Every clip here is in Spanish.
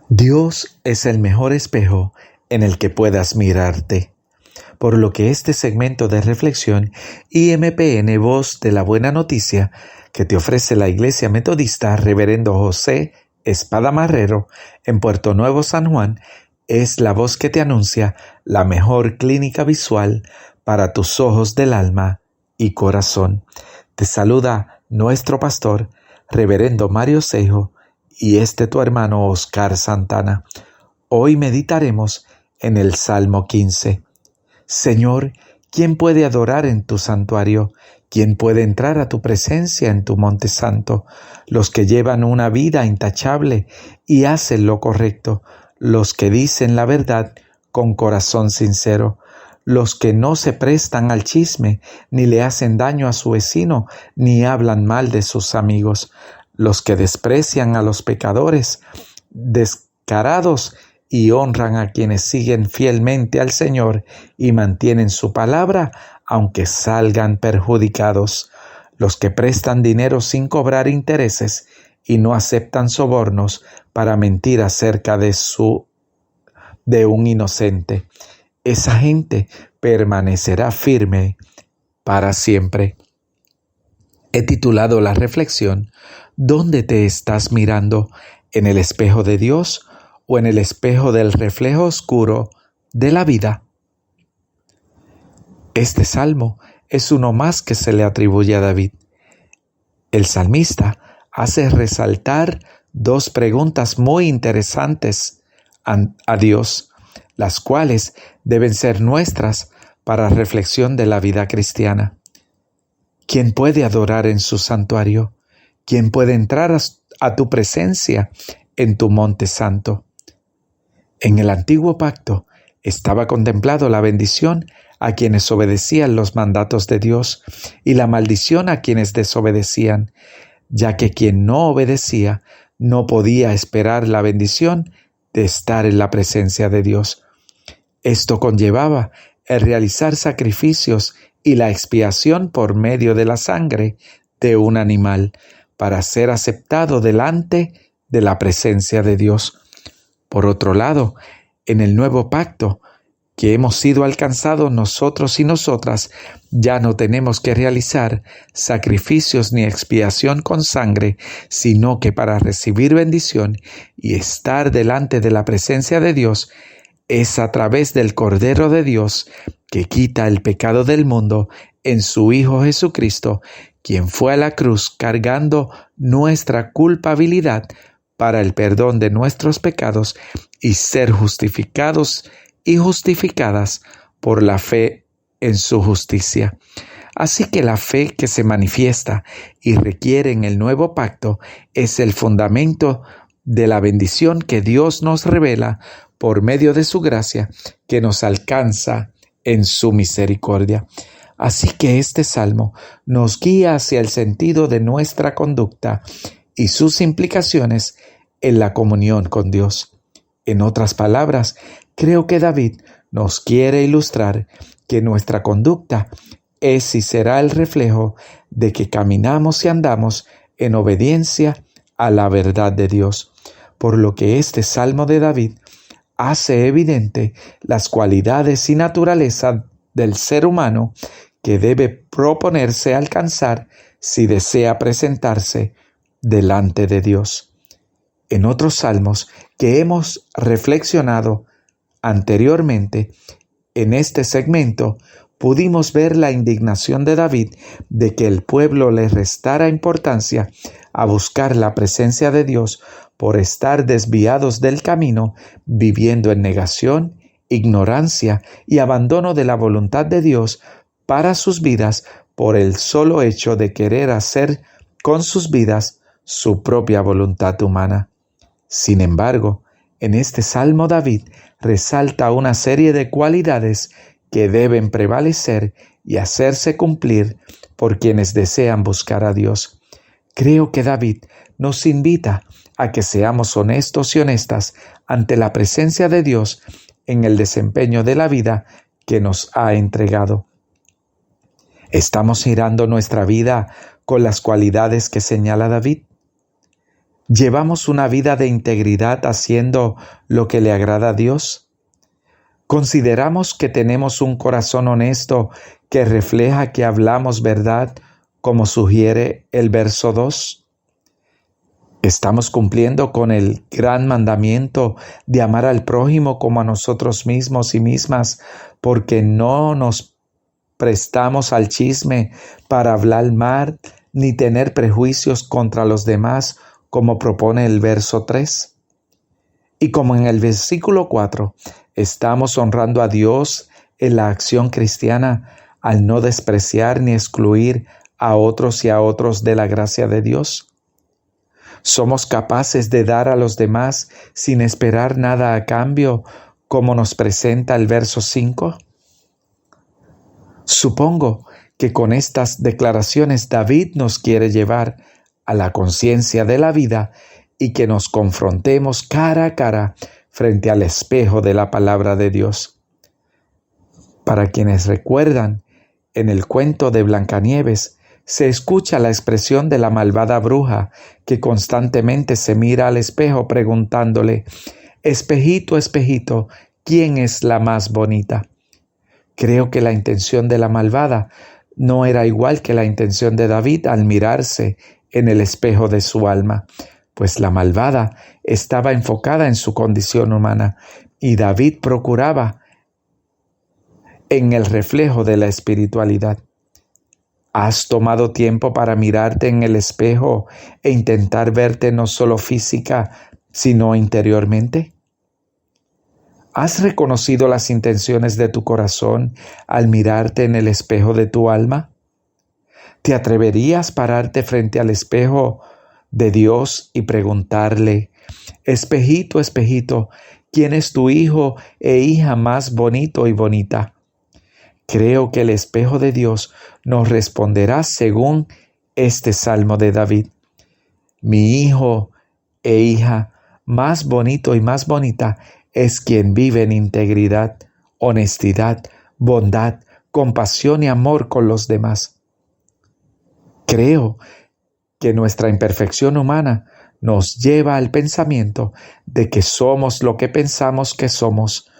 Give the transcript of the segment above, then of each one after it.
Dios es el mejor espejo en el que puedas mirarte, por lo que este segmento de reflexión IMPN Voz de la Buena Noticia que te ofrece la Iglesia Metodista Reverendo José Espada Marrero en Puerto Nuevo, San Juan, es la voz que te anuncia la mejor clínica visual para tus ojos del alma y corazón. Te saluda nuestro pastor, Reverendo Mario Seijo, y tu hermano Oscar Santana. Hoy meditaremos en el Salmo 15. Señor, ¿quién puede adorar en tu santuario? ¿Quién puede entrar a tu presencia en tu monte santo? Los que llevan una vida intachable y hacen lo correcto, los que dicen la verdad con corazón sincero, los que no se prestan al chisme, ni le hacen daño a su vecino, ni hablan mal de sus amigos, los que desprecian a los pecadores descarados y honran a quienes siguen fielmente al Señor y mantienen su palabra aunque salgan perjudicados, los que prestan dinero sin cobrar intereses y no aceptan sobornos para mentir acerca de un inocente. Esa gente permanecerá firme para siempre. He titulado la reflexión, ¿dónde te estás mirando? ¿En el espejo de Dios o en el espejo del reflejo oscuro de la vida? Este salmo es uno más que se le atribuye a David. El salmista hace resaltar dos preguntas muy interesantes a Dios, las cuales deben ser nuestras para reflexión de la vida cristiana. ¿Quién puede adorar en su santuario? ¿Quién puede entrar a tu presencia en tu monte santo? En el antiguo pacto estaba contemplado la bendición a quienes obedecían los mandatos de Dios y la maldición a quienes desobedecían, ya que quien no obedecía no podía esperar la bendición de estar en la presencia de Dios. Esto conllevaba el realizar sacrificios y la expiación por medio de la sangre de un animal para ser aceptado delante de la presencia de Dios. Por otro lado, en el nuevo pacto que hemos sido alcanzados nosotros y nosotras, ya no tenemos que realizar sacrificios ni expiación con sangre, sino que para recibir bendición y estar delante de la presencia de Dios, es a través del Cordero de Dios que quita el pecado del mundo en su Hijo Jesucristo, quien fue a la cruz cargando nuestra culpabilidad para el perdón de nuestros pecados y ser justificados y justificadas por la fe en su justicia. Así que la fe que se manifiesta y requiere en el nuevo pacto es el fundamento de la bendición que Dios nos revela por medio de su gracia que nos alcanza en su misericordia. Así que este salmo nos guía hacia el sentido de nuestra conducta y sus implicaciones en la comunión con Dios. En otras palabras, creo que David nos quiere ilustrar que nuestra conducta es y será el reflejo de que caminamos y andamos en obediencia a la verdad de Dios, por lo que este salmo de David hace evidente las cualidades y naturaleza del ser humano que debe proponerse alcanzar si desea presentarse delante de Dios. En otros salmos que hemos reflexionado anteriormente, en este segmento pudimos ver la indignación de David de que el pueblo le restara importancia a buscar la presencia de Dios por estar desviados del camino, viviendo en negación, ignorancia y abandono de la voluntad de Dios para sus vidas por el solo hecho de querer hacer con sus vidas su propia voluntad humana. Sin embargo, en este salmo David resalta una serie de cualidades que deben prevalecer y hacerse cumplir por quienes desean buscar a Dios. Creo que David nos invita a que seamos honestos y honestas ante la presencia de Dios en el desempeño de la vida que nos ha entregado. ¿Estamos girando nuestra vida con las cualidades que señala David? ¿Llevamos una vida de integridad haciendo lo que le agrada a Dios? ¿Consideramos que tenemos un corazón honesto que refleja que hablamos verdad, como sugiere el verso 2? ¿Estamos cumpliendo con el gran mandamiento de amar al prójimo como a nosotros mismos y mismas, porque no nos prestamos al chisme para hablar mal ni tener prejuicios contra los demás, como propone el verso 3? Y como en el versículo 4, estamos honrando a Dios en la acción cristiana al no despreciar ni excluir a otros y a otros de la gracia de Dios. ¿Somos capaces de dar a los demás sin esperar nada a cambio, como nos presenta el verso 5? Supongo que con estas declaraciones David nos quiere llevar a la conciencia de la vida y que nos confrontemos cara a cara frente al espejo de la palabra de Dios. Para quienes recuerdan, en el cuento de Blancanieves se escucha la expresión de la malvada bruja que constantemente se mira al espejo preguntándole: «Espejito, espejito, ¿quién es la más bonita?». Creo que la intención de la malvada no era igual que la intención de David al mirarse en el espejo de su alma, pues la malvada estaba enfocada en su condición humana y David procuraba en el reflejo de la espiritualidad. ¿Has tomado tiempo para mirarte en el espejo e intentar verte no solo física, sino interiormente? ¿Has reconocido las intenciones de tu corazón al mirarte en el espejo de tu alma? ¿Te atreverías a pararte frente al espejo de Dios y preguntarle: «Espejito, espejito, ¿quién es tu hijo e hija más bonito y bonita?». Creo que el espejo de Dios nos responderá según este salmo de David: «Mi hijo e hija más bonito y más bonita es quien vive en integridad, honestidad, bondad, compasión y amor con los demás». Creo que nuestra imperfección humana nos lleva al pensamiento de que somos lo que pensamos que somos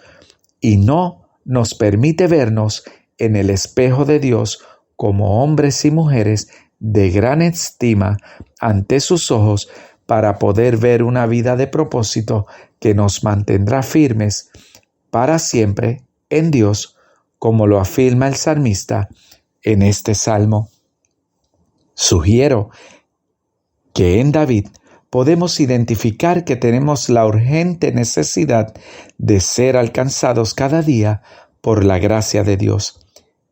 y no nos permite vernos en el espejo de Dios como hombres y mujeres de gran estima ante sus ojos para poder ver una vida de propósito que nos mantendrá firmes para siempre en Dios, como lo afirma el salmista en este salmo. Sugiero que en David podemos identificar que tenemos la urgente necesidad de ser alcanzados cada día por la gracia de Dios.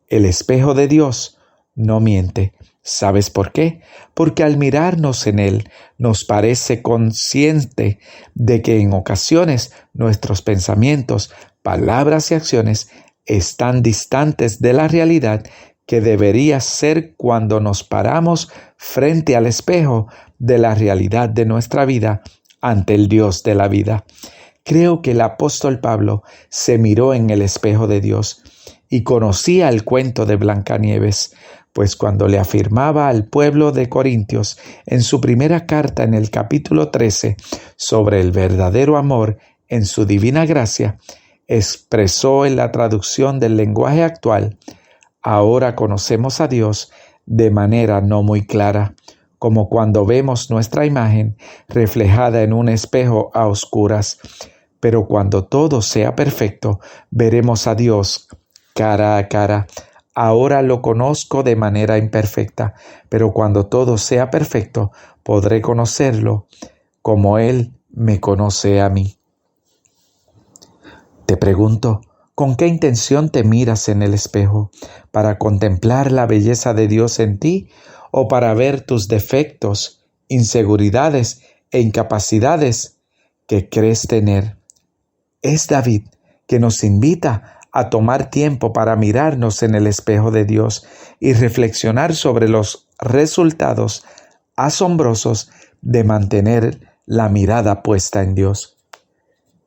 El espejo de Dios no miente. ¿Sabes por qué? Porque al mirarnos en él nos parece consciente de que en ocasiones nuestros pensamientos, palabras y acciones están distantes de la realidad que debería ser cuando nos paramos frente al espejo de la realidad de nuestra vida ante el Dios de la vida. Creo que el apóstol Pablo se miró en el espejo de Dios y conocía el cuento de Blancanieves, pues cuando le afirmaba al pueblo de Corintios en su primera carta en el capítulo 13 sobre el verdadero amor en su divina gracia, expresó en la traducción del lenguaje actual: «Ahora conocemos a Dios de manera no muy clara, como cuando vemos nuestra imagen reflejada en un espejo a oscuras. Pero cuando todo sea perfecto, veremos a Dios cara a cara. Ahora lo conozco de manera imperfecta, pero cuando todo sea perfecto, podré conocerlo como Él me conoce a mí». Te pregunto, ¿con qué intención te miras en el espejo? ¿Para contemplar la belleza de Dios en ti o para ver tus defectos, inseguridades e incapacidades que crees tener? Es David que nos invita a tomar tiempo para mirarnos en el espejo de Dios y reflexionar sobre los resultados asombrosos de mantener la mirada puesta en Dios.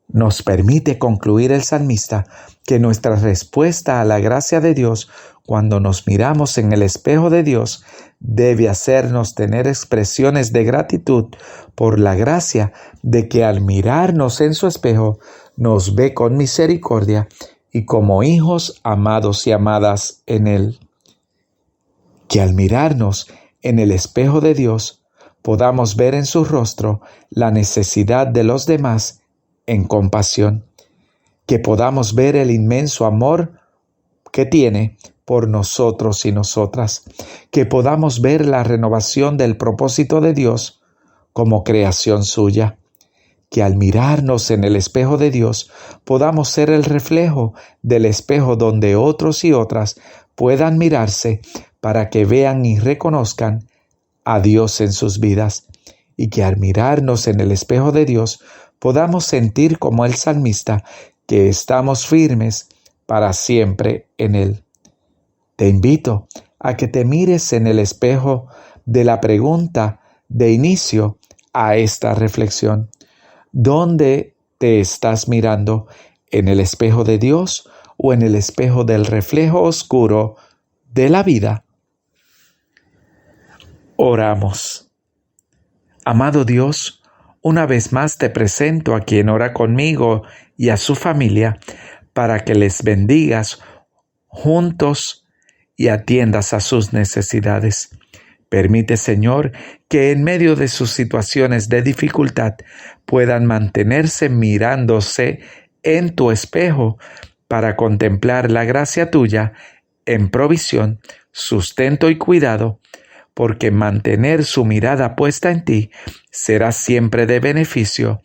Nos permite concluir el salmista que nuestra respuesta a la gracia de Dios cuando nos miramos en el espejo de Dios debe hacernos tener expresiones de gratitud por la gracia de que al mirarnos en su espejo nos ve con misericordia y como hijos amados y amadas en Él. Que al mirarnos en el espejo de Dios podamos ver en su rostro la necesidad de los demás en compasión, que podamos ver el inmenso amor que tiene por nosotros y nosotras, que podamos ver la renovación del propósito de Dios como creación suya, que al mirarnos en el espejo de Dios podamos ser el reflejo del espejo donde otros y otras puedan mirarse para que vean y reconozcan a Dios en sus vidas, y que al mirarnos en el espejo de Dios podamos sentir como el salmista que estamos firmes para siempre en Él. Te invito a que te mires en el espejo de la pregunta de inicio a esta reflexión. ¿Dónde te estás mirando? ¿En el espejo de Dios o en el espejo del reflejo oscuro de la vida? Oramos. Amado Dios, una vez más te presento a quien ora conmigo y a su familia para que les bendigas juntos y atiendas a sus necesidades. Permite, Señor, que en medio de sus situaciones de dificultad puedan mantenerse mirándose en tu espejo para contemplar la gracia tuya en provisión, sustento y cuidado, porque mantener su mirada puesta en ti será siempre de beneficio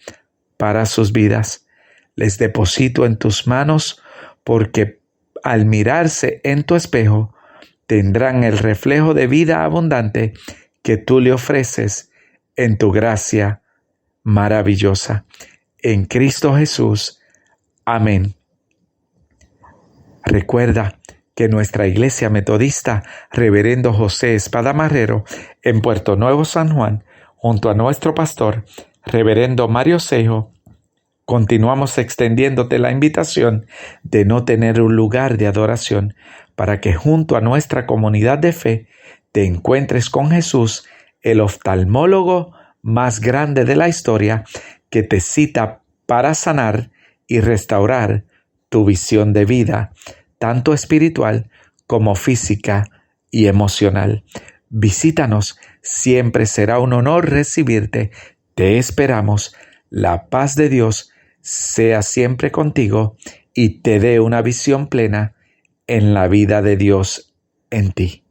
para sus vidas. Les deposito en tus manos, porque al mirarse en tu espejo tendrán el reflejo de vida abundante que tú le ofreces en tu gracia maravillosa. En Cristo Jesús. Amén. Recuerda que nuestra Iglesia Metodista Reverendo José Espada Marrero en Puerto Nuevo, San Juan, junto a nuestro pastor, Reverendo Mario Sejo, continuamos extendiéndote la invitación de no tener un lugar de adoración para que junto a nuestra comunidad de fe te encuentres con Jesús, el oftalmólogo más grande de la historia, que te cita para sanar y restaurar tu visión de vida, tanto espiritual como física y emocional. Visítanos, siempre será un honor recibirte. Te esperamos. La paz de Dios sea siempre contigo y te dé una visión plena en la vida de Dios en ti.